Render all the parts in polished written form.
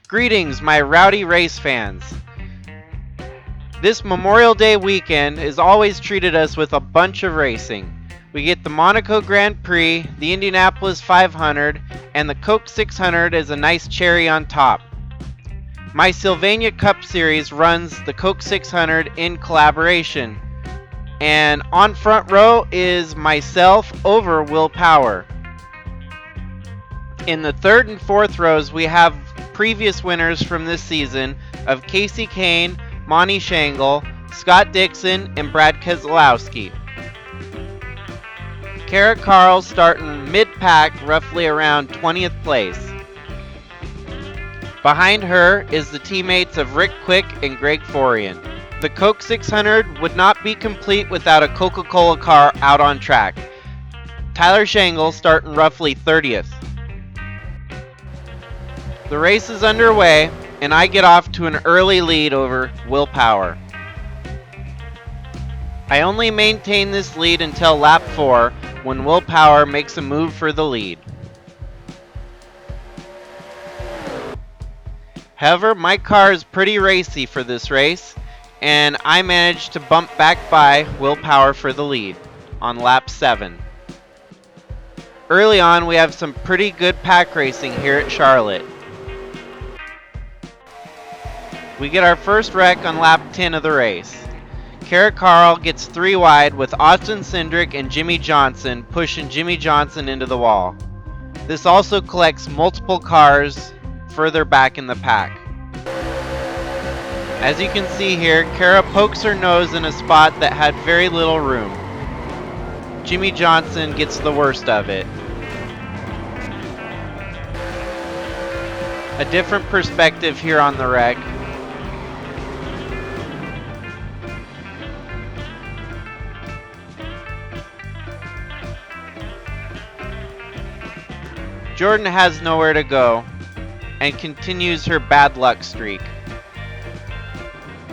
Greetings, my rowdy race fans. This Memorial Day weekend has always treated us with a bunch of racing. We get the Monaco Grand Prix, the Indianapolis 500, and the Coke 600 as a nice cherry on top. My Sylvania Cup series runs the Coke 600 in collaboration. And on front row is myself over Will Power. In the third and fourth rows, we have previous winners from this season of Casey Kane, Monty Shangle, Scott Dixon, and Brad Keselowski. Kara Carl starting mid-pack, roughly around 20th place. Behind her is the teammates of Rick Quick and Greg Forian. The Coke 600 would not be complete without a Coca-Cola car out on track. Tyler Shangle starting roughly 30th. The race is underway, and I get off to an early lead over Will Power. I only maintain this lead until lap 4, when Will Power makes a move for the lead. However, my car is pretty racy for this race, and I managed to bump back by Will Power for the lead on lap 7. Early on, we have some pretty good pack racing here at Charlotte. We get our first wreck on lap 10 of the race. Kara Carl gets 3 wide with Austin Cindric and Jimmy Johnson pushing Jimmy Johnson into the wall. This also collects multiple cars further back in the pack. As you can see here, Kara pokes her nose in a spot that had very little room. Jimmy Johnson gets the worst of it. A different perspective here on the wreck. Jordan has nowhere to go and continues her bad luck streak.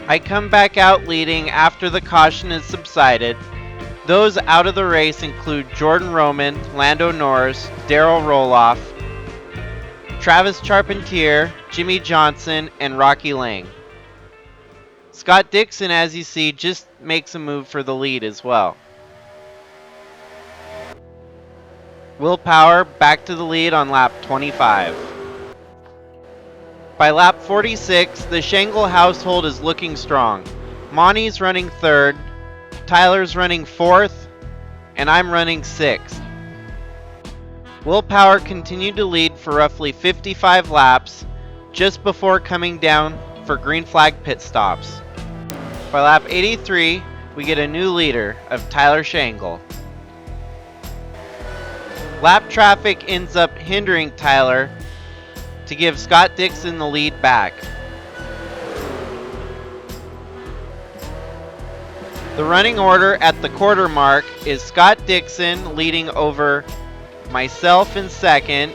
I come back out leading after the caution has subsided. Those out of the race include Jordan Roman, Lando Norris, Darrell Roloff, Travis Charpentier, Jimmy Johnson, and Rocky Lang. Scott Dixon, as you see, just makes a move for the lead as well. Will Power back to the lead on lap 25. By lap 46, the Shangle household is looking strong. Monty's running 3rd, Tyler's running 4th, and I'm running 6th. Will Power continued to lead for roughly 55 laps, just before coming down for green flag pit stops. By lap 83, we get a new leader of Tyler Shangle. Lap traffic ends up hindering Tyler to give Scott Dixon the lead back. The running order at the quarter mark is Scott Dixon leading over myself in 2nd.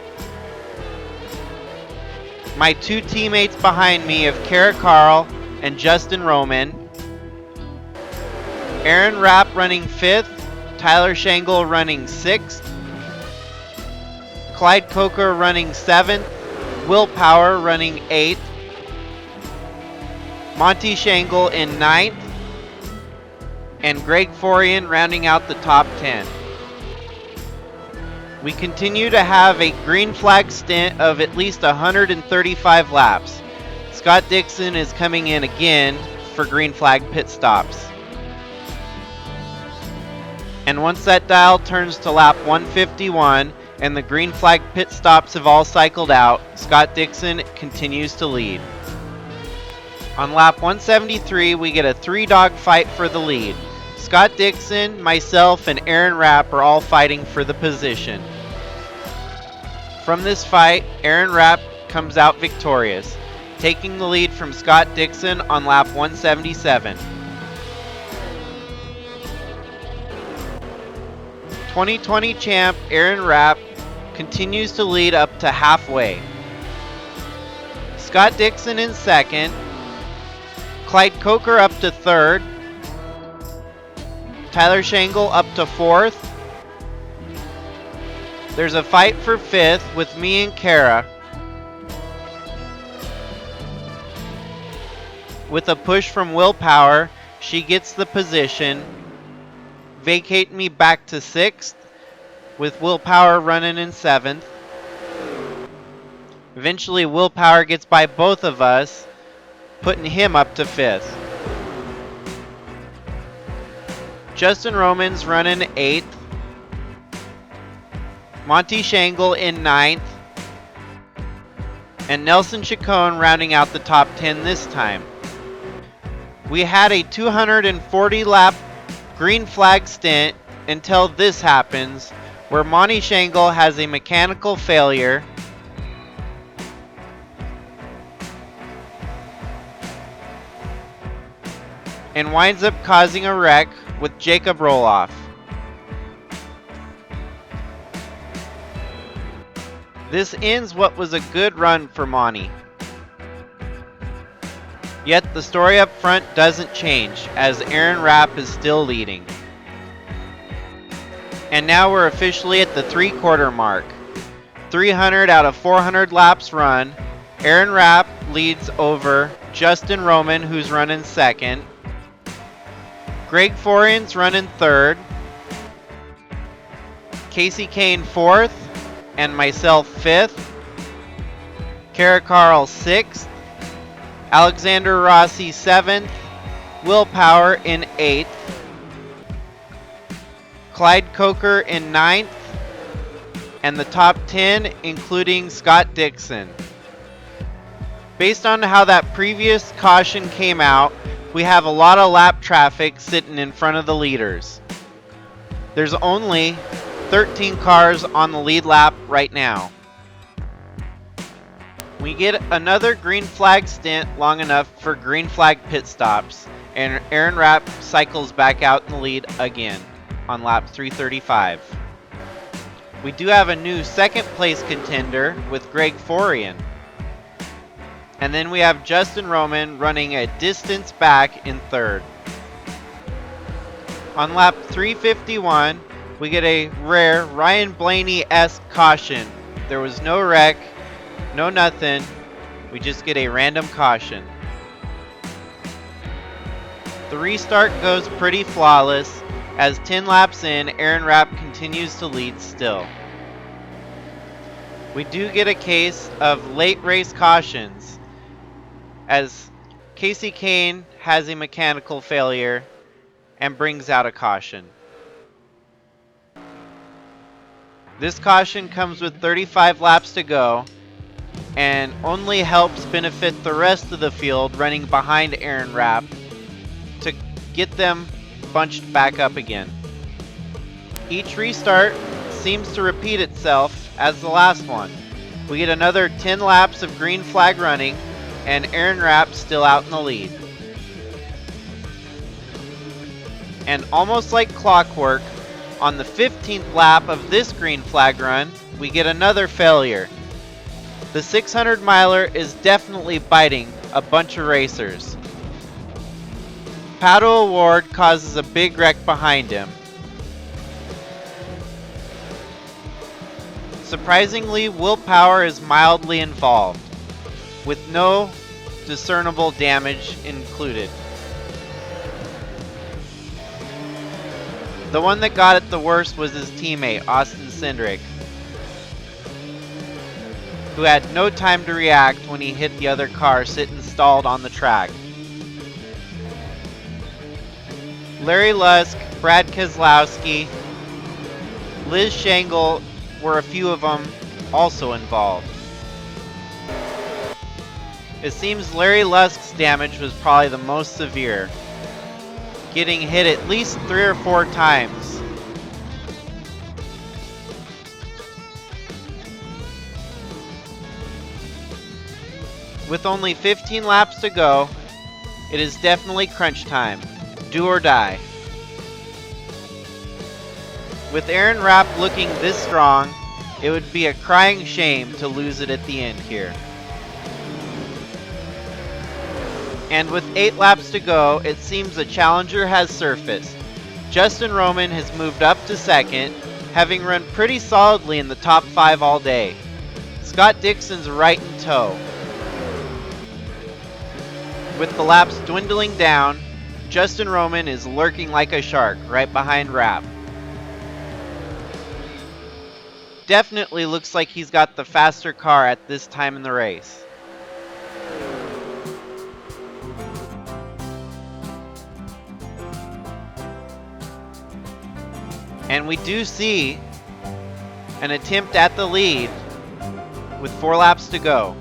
My 2 teammates behind me of Kara Carl and Justin Roman. Aaron Rapp running 5th, Tyler Shangle running 6th. Clyde Coker running 7th, Will Power running 8th, Monty Shangle in 9th, and Greg Forian rounding out the top 10. We continue to have a green flag stint of at least 135 laps. Scott Dixon is coming in again for green flag pit stops. And once that dial turns to lap 151, and the green flag pit stops have all cycled out, Scott Dixon continues to lead. On lap 173, we get a 3-dog fight for the lead. Scott Dixon, myself, and Aaron Rapp are all fighting for the position. From this fight, Aaron Rapp comes out victorious, taking the lead from Scott Dixon on lap 177. 2020 champ Aaron Rapp continues to lead up to halfway. Scott Dixon in 2nd, Clyde Coker up to 3rd, Tyler Shangle up to 4th. There's a fight for 5th with me and Kara. With a push from Willpower, she gets the position, vacating me back to 6th, with Willpower running in 7th. Eventually, Willpower gets by both of us, putting him up to 5th. Justin Roman's running 8th. Monty Shangle in 9th. And Nelson Chacon rounding out the top 10 this time. We had a 240 lap green flag stint until this happens, where Monty Shangle has a mechanical failure and winds up causing a wreck with Jacob Roloff. This ends what was a good run for Monty. Yet the story up front doesn't change, as Aaron Rapp is still leading. And now we're officially at the 3/4 mark. 300 out of 400 laps run. Aaron Rapp leads over Justin Roman, who's running 2nd. Greg Forian's running 3rd. Casey Kane 4th. And myself 5th. Kara Carl 6th. Alexander Rossi 7th. Willpower in 8th. Clyde Coker in 9th. And the top 10 including Scott Dixon. Based on how that previous caution came out, we have a lot of lap traffic sitting in front of the leaders. There's only 13 cars on the lead lap right now. We get another green flag stint long enough for green flag pit stops, and Aaron Rapp cycles back out in the lead again on lap 335. We do have a new 2nd place contender with Greg Forian. And then we have Justin Roman running a distance back in 3rd. On lap 351, we get a rare Ryan Blaney-esque caution. There was no wreck, no nothing. We just get a random caution. The restart goes pretty flawless, as 10 laps in, Aaron Rapp continues to lead still. We do get a case of late race cautions, as Casey Kane has a mechanical failure and brings out a caution. This caution comes with 35 laps to go and only helps benefit the rest of the field running behind Aaron Rapp to get them bunched back up again. Each restart seems to repeat itself as the last one. We get another 10 laps of green flag running, and Aaron Rapp still out in the lead. And almost like clockwork, on the 15th lap of this green flag run, we get another failure. The 600 miler is definitely biting a bunch of racers. Pato Award causes a big wreck behind him. Surprisingly, Willpower is mildly involved, with no discernible damage included. The one that got it the worst was his teammate, Austin Cindric, who had no time to react when he hit the other car sitting stalled on the track. Larry Lusk, Brad Keselowski, Liz Shangle were a few of them also involved. It seems Larry Lusk's damage was probably the most severe, getting hit at least 3 or 4 times. With only 15 laps to go, it is definitely crunch time. Do or die. With Aaron Rapp looking this strong, it would be a crying shame to lose it at the end here. And with 8 laps to go, it seems a challenger has surfaced. Justin Roman has moved up to 2nd, having run pretty solidly in the top 5 all day. Scott Dixon's right in tow. With the laps dwindling down, Justin Roman is lurking like a shark right behind Rapp. Definitely looks like he's got the faster car at this time in the race. And we do see an attempt at the lead with 4 laps to go.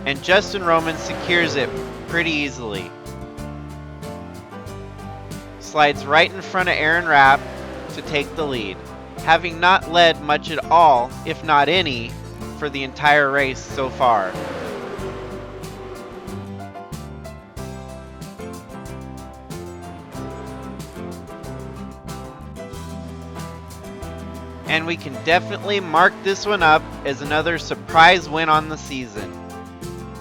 And Justin Roman secures it pretty easily. Slides right in front of Aaron Rapp to take the lead, having not led much at all, if not any, for the entire race so far. And we can definitely mark this one up as another surprise win on the season.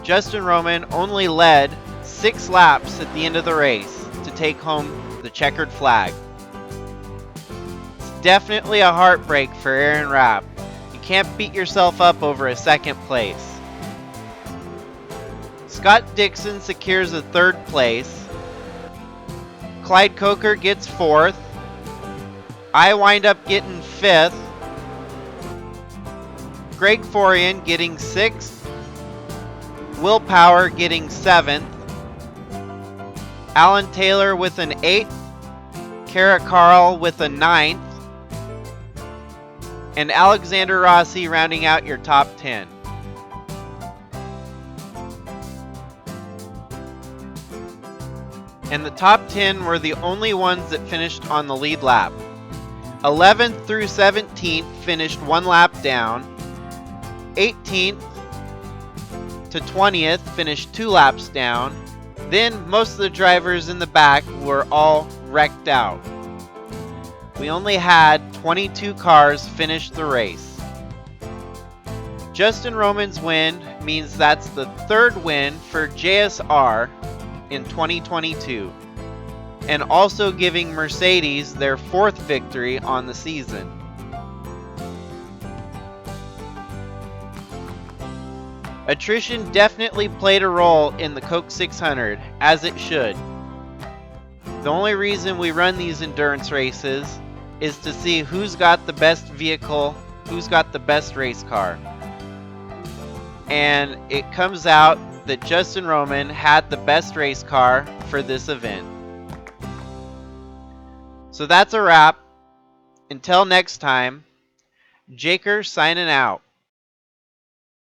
Justin Roman only led 6 laps at the end of the race to take home the checkered flag. It's definitely a heartbreak for Aaron Rapp. You can't beat yourself up over a 2nd place. Scott Dixon secures a 3rd place. Clyde Coker gets 4th. I wind up getting 5th. Greg Forian getting 6th. Will Power getting 7th. Alan Taylor with an 8th. Kara Carl with a 9th. And Alexander Rossi rounding out your top 10. And the top 10 were the only ones that finished on the lead lap. 11th through 17th finished 1 lap down. 18th to 20th finished 2 laps down. Then most of the drivers in the back were all wrecked out. We only had 22 cars finish the race. Justin Roman's win means that's the 3rd win for JSR in 2022, and also giving Mercedes their 4th victory on the season. Attrition definitely played a role in the Coke 600, as it should. The only reason we run these endurance races is to see who's got the best vehicle, who's got the best race car. And it comes out that Justin Roman had the best race car for this event. So that's a wrap. Until next time, Jaker signing out.